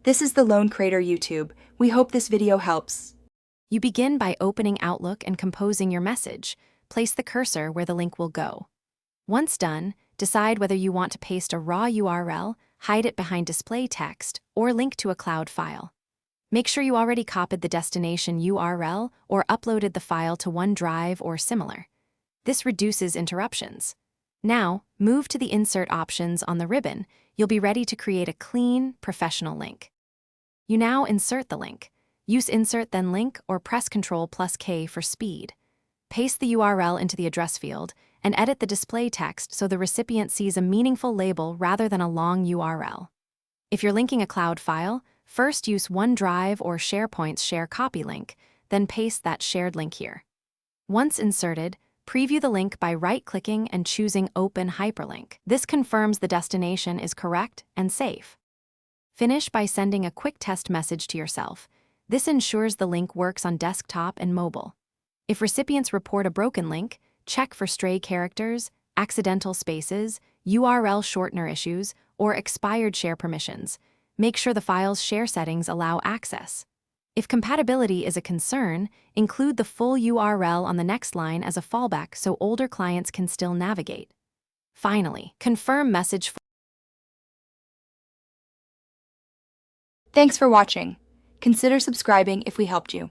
This is the Lone Crater YouTube. We hope this video helps. You begin by opening Outlook and composing your message. Place the cursor where the link will go. Once done, decide whether you want to paste a raw URL, hide it behind display text, or link to a cloud file. Make sure you already copied the destination URL or uploaded the file to OneDrive or similar. This reduces interruptions. Now, move to the Insert options on the ribbon. You'll be ready to create a clean, professional link. You now insert the link. Use Insert then Link or press Ctrl+K for speed. Paste the URL into the address field and edit the display text so the recipient sees a meaningful label rather than a long URL. If you're linking a cloud file, first use OneDrive or SharePoint's Share Copy link, then paste that shared link here. Once inserted, preview the link by right-clicking and choosing Open Hyperlink. This confirms the destination is correct and safe. Finish by sending a quick test message to yourself. This ensures the link works on desktop and mobile. If recipients report a broken link, check for stray characters, accidental spaces, URL shortener issues, or expired share permissions. Make sure the file's share settings allow access. If compatibility is a concern, include the full URL on the next line as a fallback so older clients can still navigate. Finally, confirm message. Thanks for watching. Consider subscribing if we helped you.